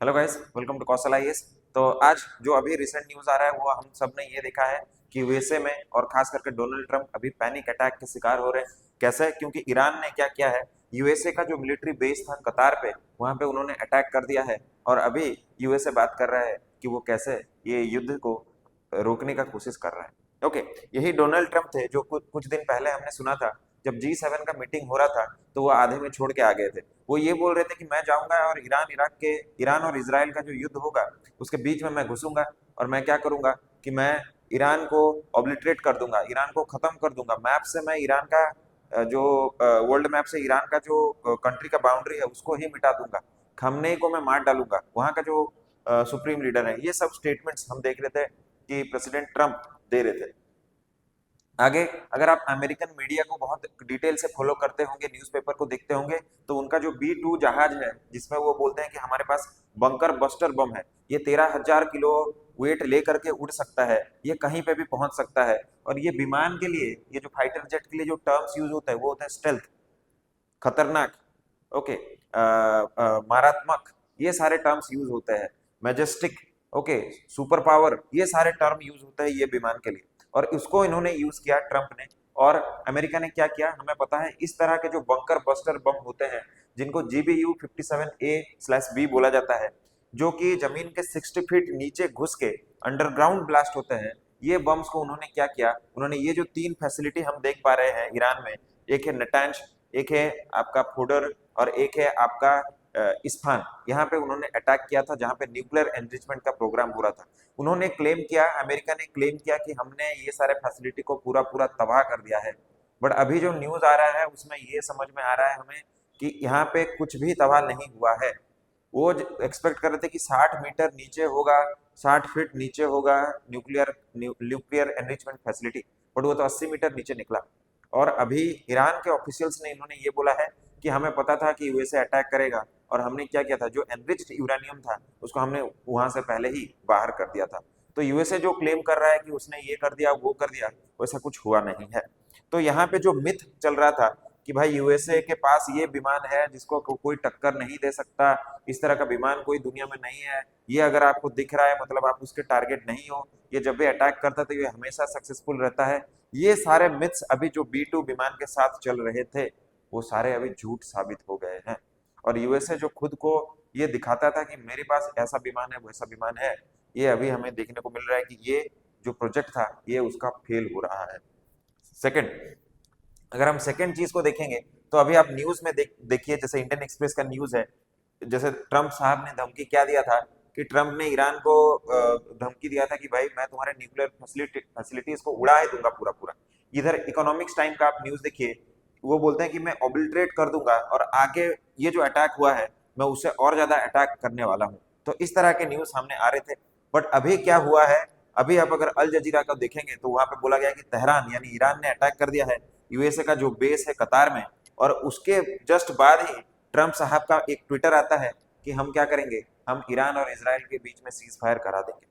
Hello guys, welcome to Kaushal IAS. तो आज जो अभी रिसेंट न्यूज आ रहा है वो हम सब ने ये देखा है कि यूएसए में और खास करके डोनाल्ड ट्रंप अभी पैनिक अटैक के शिकार हो रहे हैं। कैसे? क्योंकि ईरान ने क्या किया है, यूएसए का जो मिलिट्री बेस था कतार पे, वहां पे उन्होंने अटैक कर दिया है। और अभी यूएसए बात कर रहा है कि वो कैसे ये युद्ध को रोकने का कोशिश कर रहा है। ओके, यही डोनाल्ड ट्रंप थे जो कुछ दिन पहले हमने सुना था, जब G7 का मीटिंग हो रहा था तो वो आधे में छोड़ के आ गए थे। वो ये बोल रहे थे कि मैं जाऊंगा और ईरान और इसराइल का जो युद्ध होगा उसके बीच में मैं घुसूंगा और मैं क्या करूंगा कि मैं ईरान को ऑब्लिटरेट कर दूंगा, ईरान को खत्म कर दूंगा मैप से। मैं ईरान का जो वर्ल्ड मैप से ईरान का जो कंट्री का बाउंड्री है उसको ही मिटा दूंगा, खमनेई को मैं मार डालूंगा, वहां का जो सुप्रीम लीडर है। ये सब स्टेटमेंट्स हम देख रहे थे कि प्रेसिडेंट ट्रंप दे रहे थे। आगे अगर आप अमेरिकन मीडिया को बहुत डिटेल से फॉलो करते होंगे, न्यूज़पेपर को देखते होंगे, तो उनका जो B-2 जहाज है जिसमें वो बोलते हैं कि हमारे पास बंकर बस्टर बम है, ये 13,000 किलो वेट लेकर के उड़ सकता है, ये कहीं पे भी पहुंच सकता है। और ये विमान के लिए, ये जो फाइटर जेट के लिए जो टर्म्स यूज होता है वो होता है स्टेल्थ, खतरनाक, ओके, मारात्मक, ये सारे टर्म्स यूज होते हैं। मैजेस्टिक, ओके, सुपर पावर, ये सारे टर्म यूज होते हैं ये विमान के लिए। और उसको इन्होंने यूज किया ट्रंप ने। और अमेरिका ने क्या किया हमें पता है, इस तरह के जो बंकर बस्टर बम होते हैं जिनको GBU-57A/B बोला जाता है, जो कि जमीन के 60 फीट नीचे घुस के अंडरग्राउंड ब्लास्ट होते हैं, ये बम्स को उन्होंने क्या किया, उन्होंने ये जो तीन फैसिलिटी हम देख पा रहे हैं ईरान में, एक है नटांज, एक है आपका फोडर, और एक है आपका इस्फान, यहाँ पे उन्होंने अटैक किया था जहाँ पे न्यूक्लियर एनरिचमेंट का प्रोग्राम हो रहा था। उन्होंने क्लेम किया, अमेरिका ने क्लेम किया कि हमने ये सारे फैसिलिटी को पूरा पूरा तबाह कर दिया है। बट अभी जो न्यूज आ रहा है उसमें ये समझ में आ रहा है हमें कि यहाँ पे कुछ भी तबाह नहीं हुआ है। वो एक्सपेक्ट कर रहे थे कि 60 मीटर नीचे होगा, 60 फीट नीचे होगा nuclear nuclear enrichment facility, but वो तो 80 मीटर नीचे निकला। और अभी ईरान के ऑफिशियल्स ने इन्होंने ये बोला है कि हमें पता था कि यूएसए अटैक करेगा, और हमने क्या किया था, जो एनरिच्ड यूरेनियम था उसको हमने वहां से पहले ही बाहर कर दिया था। तो यूएसए जो क्लेम कर रहा है कि उसने ये कर दिया वो कर दिया, वैसा कुछ हुआ नहीं है। तो यहाँ पे जो मिथ चल रहा था कि भाई यूएसए के पास ये विमान है जिसको कोई टक्कर नहीं दे सकता, इस तरह का विमान कोई दुनिया में नहीं है, ये अगर आपको दिख रहा है मतलब आप उसके टारगेट नहीं हो, ये जब भी अटैक करता है तो ये हमेशा सक्सेसफुल रहता है, ये सारे मिथ्स अभी जो B-2 विमान के साथ चल रहे थे वो सारे अभी झूठ साबित हो गए हैं। और यूएसए जो खुद को ये दिखाता था कि मेरे पास ऐसा विमान है वैसा विमान है, ये अभी हमें देखने को मिल रहा है कि ये जो प्रोजेक्ट था ये उसका फेल हो रहा है। सेकंड, अगर हम सेकंड चीज को देखेंगे तो अभी आप न्यूज में देखिए, जैसे इंडियन एक्सप्रेस का न्यूज है, जैसे ट्रंप साहब ने धमकी क्या दिया था कि ट्रंप ने ईरान को धमकी दिया था कि भाई मैं तुम्हारे न्यूक्लियर फैसिलिटीज को उड़ा ही दूंगा पूरा पूरा। इधर इकोनॉमिक्स टाइम का आप न्यूज देखिए, वो बोलते हैं कि मैं ऑबिल्ट्रेट कर दूंगा और आगे ये जो अटैक हुआ है मैं उससे और ज्यादा अटैक करने वाला हूँ। तो इस तरह के न्यूज सामने आ रहे थे। बट अभी क्या हुआ है, अभी आप अगर अल जजीरा का देखेंगे तो वहां पे बोला गया कि तेहरान यानी ईरान ने अटैक कर दिया है यूएसए का जो बेस है कतार में। और उसके जस्ट बाद ही ट्रंप साहब का एक ट्विटर आता है कि हम क्या करेंगे, हम ईरान और इसराइल के बीच में सीज फायर करा देंगे।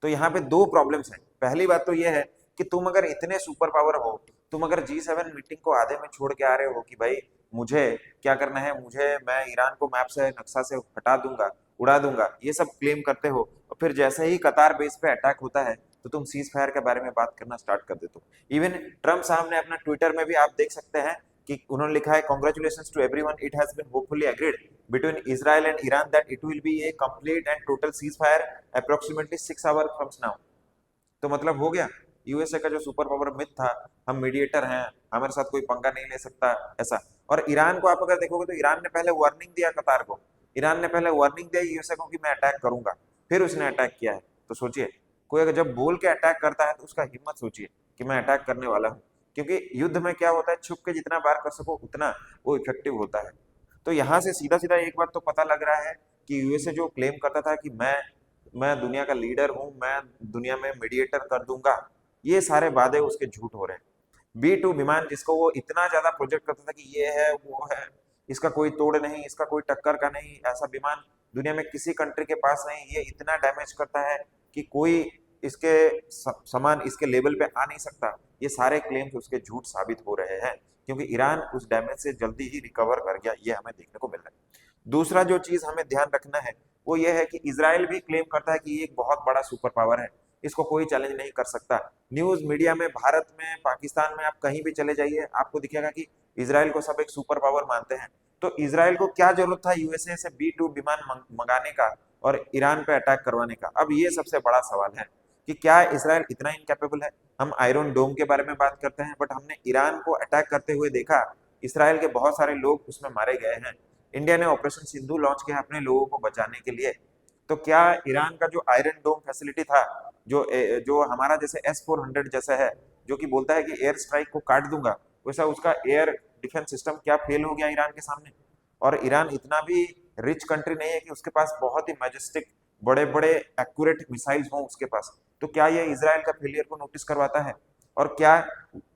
तो यहाँ पे दो प्रॉब्लम्स हैं। पहली बात तो ये है कि तुम अगर इतने सुपर पावर हो, तुम अगर G7 मीटिंग को आधे में छोड़ के आ रहे हो कि भाई मुझे क्या करना है, मैं ईरान को मैप से नक्शा से हटा दूंगा, उड़ा दूंगा, ये सब क्लेम करते हो, और फिर जैसे ही कतार बेस पे अटैक होता है तो तुम सीज फायर के बारे में बात करना स्टार्ट कर देते हो। इवन ट्रंप साहब ने अपना ट्विटर में भी आप देख सकते हैं कि उन्होंने लिखा है, congratulations to everyone, it has been hopefully agreed between Israel and Iran that it will be a complete and total ceasefire approximately 6 hours from now। तो मतलब हो गया, यूएसए का जो सुपर पावर मिथ था, हम मीडिएटर हैं, हमारे साथ कोई पंगा नहीं ले सकता, ऐसा। और ईरान को आप अगर देखोगे तो ईरान ने पहले वार्निंग दिया कतार को, ईरान ने पहले वार्निंग दिया यूएसए को कि मैं अटैक करूंगा, फिर उसने अटैक किया है। तो सोचिए, कोई अगर जब बोल के अटैक करता है तो उसका हिम्मत सोचिए कि मैं अटैक करने वाला हूँ। क्योंकि युद्ध में क्या होता है, छुप के जितना बार कर सको उतना वो इफेक्टिव होता है। तो यहाँ से सीधा सीधा एक बात तो पता लग रहा है कि यूएसए जो क्लेम करता था कि मैं दुनिया का लीडर हूं, मैं दुनिया में मीडिएटर कर दूंगा, ये सारे वादे उसके झूठ हो रहे हैं। B-2 विमान जिसको वो इतना ज्यादा प्रोजेक्ट करता था कि ये है वो है, इसका कोई तोड़ नहीं, इसका कोई टक्कर का नहीं, ऐसा विमान दुनिया में किसी कंट्री के पास नहीं, ये इतना डैमेज करता है कि कोई इसके समान इसके लेवल पे आ नहीं सकता, ये सारे क्लेम्स उसके झूठ साबित हो रहे हैं। क्योंकि ईरान उस डैमेज से जल्दी ही रिकवर कर गया, ये हमें देखने को मिल रहा है। दूसरा जो चीज हमें ध्यान रखना है वो ये है कि इजराइल भी क्लेम करता है कि ये एक बहुत बड़ा सुपर पावर है, इसको कोई चैलेंज नहीं कर सकता। न्यूज मीडिया में, भारत में, पाकिस्तान में, आप कहीं भी चले जाइए आपको दिखेगा कि इजराइल को सब एक सुपर पावर मानते हैं। तो इजराइल को क्या जरूरत था यूएसए से बी 2 विमान मंगाने का और ईरान पे अटैक करवाने का? अब ये सबसे बड़ा सवाल है कि क्या इजराइल इतना इनकैपेबल है? हम आयरन डोम के बारे में बात करते हैं, बट हमने ईरान को अटैक करते हुए देखा, इसराइल के बहुत सारे लोग उसमें मारे गए हैं। इंडिया ने ऑपरेशन सिंधु लॉन्च किया अपने लोगों को बचाने के लिए। तो क्या ईरान का जो आयरन डोम फैसिलिटी था, जो जो हमारा जैसे S-400 जैसा है, जो कि बोलता है कि एयर स्ट्राइक को काट दूंगा, वैसा उसका एयर डिफेंस सिस्टम क्या फेल हो गया ईरान के सामने? और ईरान इतना भी रिच कंट्री नहीं है कि उसके पास बहुत ही मैजेस्टिक बड़े बड़े एक्यूरेट मिसाइल्स हों उसके पास। तो क्या ये इसराइल का फेलियर को नोटिस करवाता है? और क्या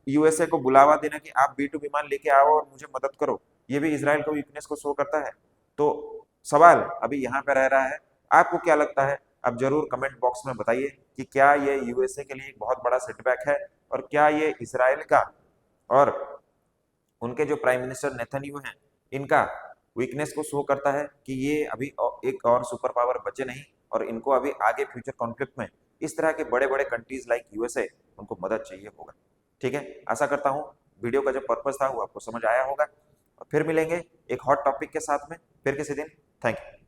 यूएसए को बुलावा देना कि आप B-2 विमान लेके आओ और मुझे मदद करो, ये भी इसराइल को वीकनेस को शो करता है? तो सवाल अभी यहाँ पे रह रहा है, आपको क्या लगता है? आप जरूर कमेंट बॉक्स में बताइए कि क्या ये यूएसए के लिए एक बहुत बड़ा सेटबैक है, और क्या ये इसराइल का और उनके जो प्राइम मिनिस्टर नेतन्याहू हैं इनका वीकनेस को शो करता है कि ये अभी एक और सुपर पावर बचे नहीं, और इनको अभी आगे फ्यूचर कॉन्फ्लिक्ट में इस तरह के बड़े बड़े कंट्रीज लाइक यूएसए उनको मदद चाहिए होगा। ठीक है, आशा करता हूँ वीडियो का जो पर्पस था वो आपको समझ आया होगा, और फिर मिलेंगे एक हॉट टॉपिक के साथ में फिर किसी दिन। Thank you.